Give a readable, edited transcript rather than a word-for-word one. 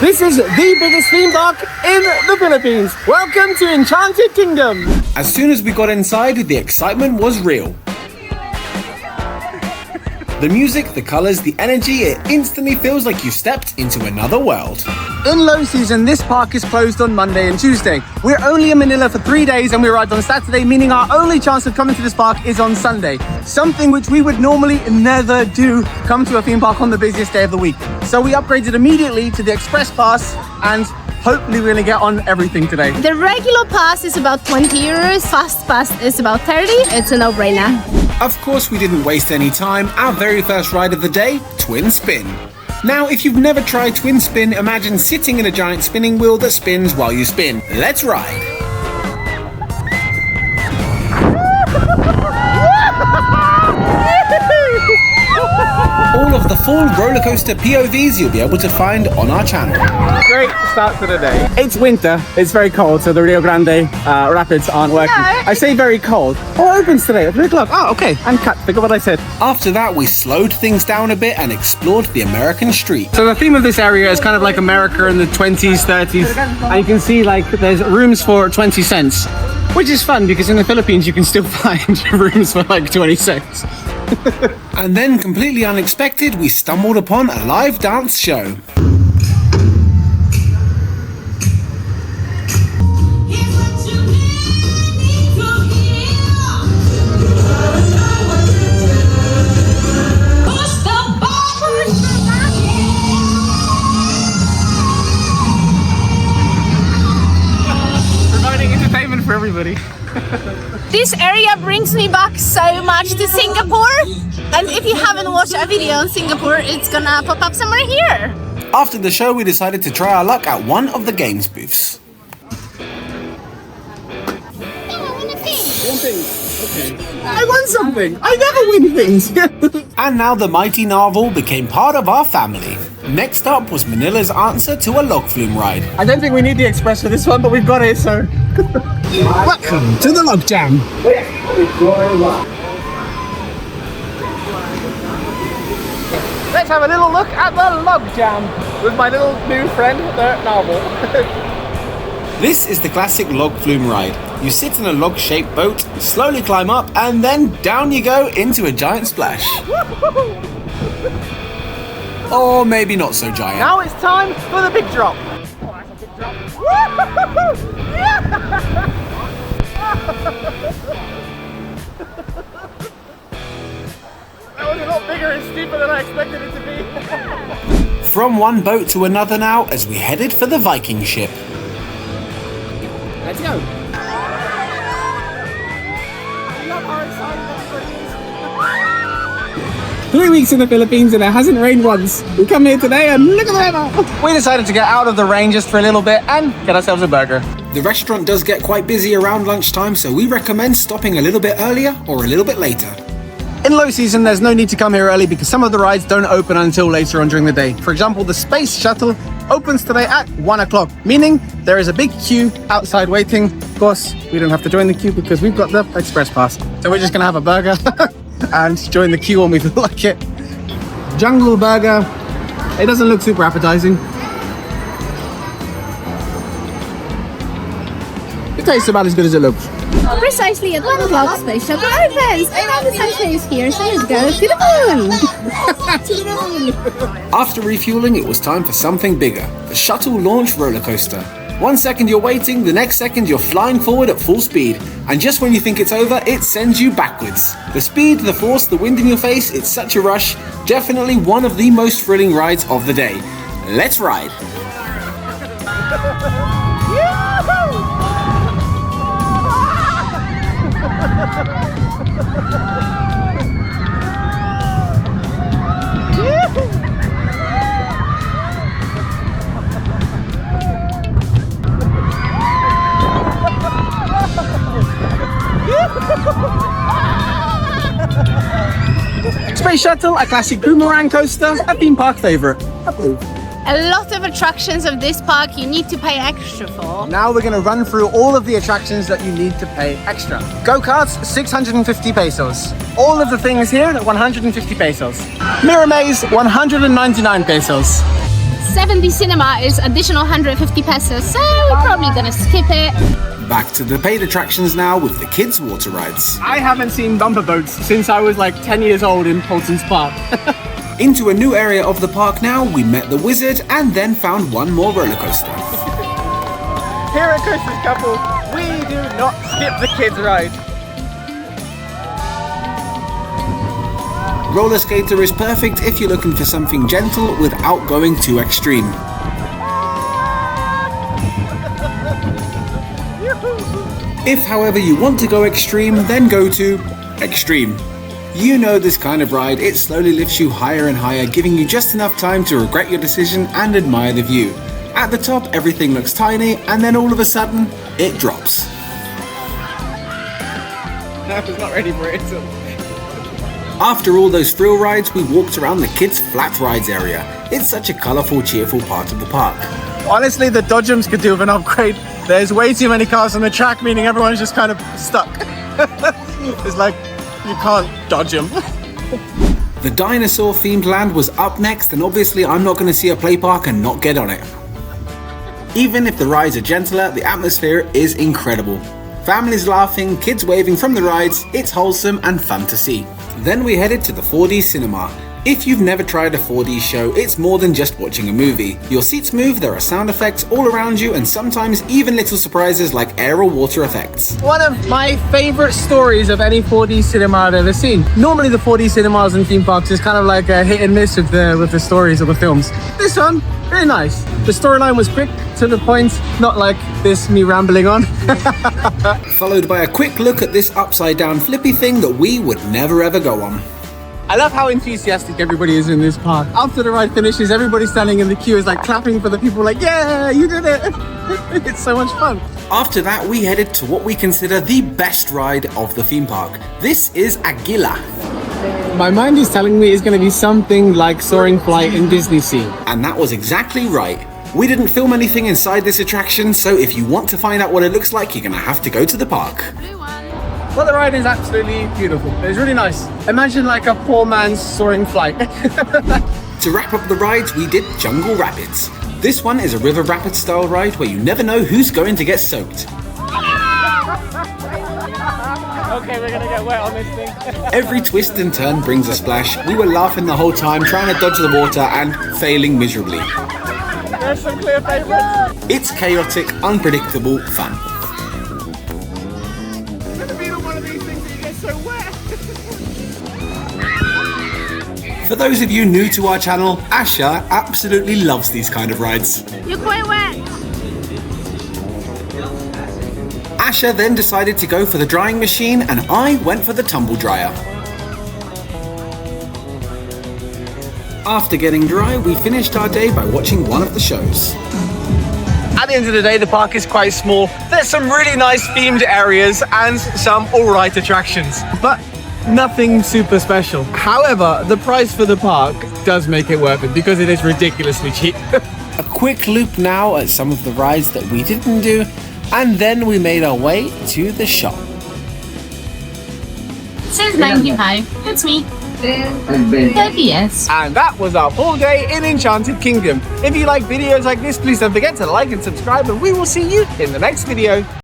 This is the biggest theme park in the Philippines. Welcome to Enchanted Kingdom. As soon as we got inside, the excitement was real. The music, the colors, the energy, it instantly feels like you stepped into another world. In low season, this park is closed on Monday and Tuesday. We're only in Manila for 3 days and we arrived on Saturday, meaning our only chance of coming to this park is on Sunday. Something which we would normally never do, come to a theme park on the busiest day of the week. So we upgraded immediately to the Express Pass and hopefully we're gonna get on everything today. The regular pass is about 20 euros, fast pass is about 30. It's a no-brainer. Of course, we didn't waste any time. Our very first ride of the day, Twin Spin. Now, if you've never tried Twin Spin, imagine sitting in a giant spinning wheel that spins while you spin. Let's ride. All of the full roller coaster POVs you'll be able to find on our channel. Great start to the day. It's winter, it's very cold, so the Rio Grande Rapids aren't working. No. I say very cold. Oh, it opens today at 3 o'clock. Oh, okay. And cut, think of what I said. After that, we slowed things down a bit and explored the American street. So the theme of this area is kind of like America in the 20s, 30s. And you can see like there's rooms for 20 cents, which is fun because in the Philippines you can still find rooms for like 20 cents. And then, completely unexpected, we stumbled upon a live dance show. Providing entertainment for everybody. This area brings me back so much to Singapore. And if you haven't watched a video on Singapore, it's gonna pop up somewhere here. After the show, we decided to try our luck at one of the games booths. I won something! I never win things! And now the mighty Narvel became part of our family. Next up was Manila's answer to a log flume ride. I don't think we need the express for this one, but we've got it, so... Welcome to the log jam! Let's have a little look at the log jam with my little new friend, the Narvel. This is the classic log flume ride. You sit in a log-shaped boat, slowly climb up, and then down you go into a giant splash. Or maybe not so giant. Now it's time for the big drop. Oh, that's a big drop. That was a lot bigger and steeper than I expected it to be. From one boat to another now as we headed for the Viking ship. Let's go. 3 weeks in the Philippines and it hasn't rained once. We come here today and look at the weather. We decided to get out of the rain just for a little bit and get ourselves a burger. The restaurant does get quite busy around lunchtime, so we recommend stopping a little bit earlier or a little bit later. In low season, there's no need to come here early because some of the rides don't open until later on during the day. For example, the Space Shuttle opens today at 1 o'clock, meaning there is a big queue outside waiting. Of course, we don't have to join the queue because we've got the Express Pass. So we're just gonna have a burger and join the queue when we feel like it. Jungle burger. It doesn't look super appetizing. It tastes about as good as it looks. Precisely at 1 o'clock, Space Shuttle opens. And all the sunshine is here, so let's go to the moon. After refueling, it was time for something bigger. The Shuttle launch roller coaster. 1 second you're waiting, the next second you're flying forward at full speed. And just when you think it's over, it sends you backwards. The speed, the force, the wind in your face, it's such a rush. Definitely one of the most thrilling rides of the day. Let's ride. Space Shuttle, a classic boomerang coaster, a theme park favorite. A lot of attractions of this park you need to pay extra for. Now we're going to run through all of the attractions that you need to pay extra. Go-karts, 650 pesos. All of the things here at 150 pesos. Mirror Maze, 199 pesos. 7D cinema is additional 150 pesos, so we're probably gonna skip it. Back to the paid attractions now with the kids' water rides. I haven't seen bumper boats since I was like 10 years old in Polton's Park. Into a new area of the park now, we met the wizard and then found one more roller coaster. Here at Christmas Couple, we do not skip the kids' ride. Roller skater is perfect if you're looking for something gentle without going too extreme. If, however, you want to go extreme, then go to extreme. You know this kind of ride, it slowly lifts you higher and higher, giving you just enough time to regret your decision and admire the view. At the top, everything looks tiny, and then all of a sudden, it drops. I was not ready for it. After all those thrill rides, we walked around the kids' flat rides area. It's such a colourful, cheerful part of the park. Honestly, the Dodgems could do with an upgrade. There's way too many cars on the track, meaning everyone's just kind of stuck. It's like, you can't dodge them. The dinosaur-themed land was up next, and obviously I'm not going to see a play park and not get on it. Even if the rides are gentler, the atmosphere is incredible. Families laughing, kids waving from the rides, it's wholesome and fun to see. Then we headed to the 4D cinema. If you've never tried a 4D show, it's more than just watching a movie. Your seats move, there are sound effects all around you, and sometimes even little surprises like air or water effects. One of my favourite stories of any 4D cinema I've ever seen. Normally the 4D cinemas and theme parks is kind of like a hit and miss with the stories of the films. This one, very nice. The storyline was quick, to the point, not like this me rambling on. Followed by a quick look at this upside down flippy thing that we would never ever go on. I love how enthusiastic everybody is in this park. After the ride finishes, everybody standing in the queue is like clapping for the people like, yeah, you did it. It's so much fun. After that, we headed to what we consider the best ride of the theme park. This is Agila. My mind is telling me it's going to be something like Soaring Flight in Disney Sea. And that was exactly right. We didn't film anything inside this attraction, so if you want to find out what it looks like, you're going to have to go to the park. Well, the ride is absolutely beautiful. It's really nice. Imagine like a poor man's Soaring Flight. To wrap up the rides, we did Jungle Rapids. This one is a river rapid style ride where you never know who's going to get soaked. Okay, we're gonna get wet on this thing. Every twist and turn brings a splash. We were laughing the whole time, trying to dodge the water and failing miserably. There's some clear favourites. It's chaotic, unpredictable fun. It's gonna be one of these things that you get so wet. For those of you new to our channel, Asha absolutely loves these kind of rides. You're quite wet. Asha then decided to go for the drying machine and I went for the tumble dryer. After getting dry, we finished our day by watching one of the shows. At the end of the day, the park is quite small. There's some really nice themed areas and some alright attractions, but nothing super special. However, the price for the park does make it worth it because it is ridiculously cheap. A quick loop now at some of the rides that we didn't do, and then we made our way to the shop. Says 95. That's me. 30, yes. And that was our full day in Enchanted Kingdom. If you like videos like this, please don't forget to like and subscribe, and we will see you in the next video.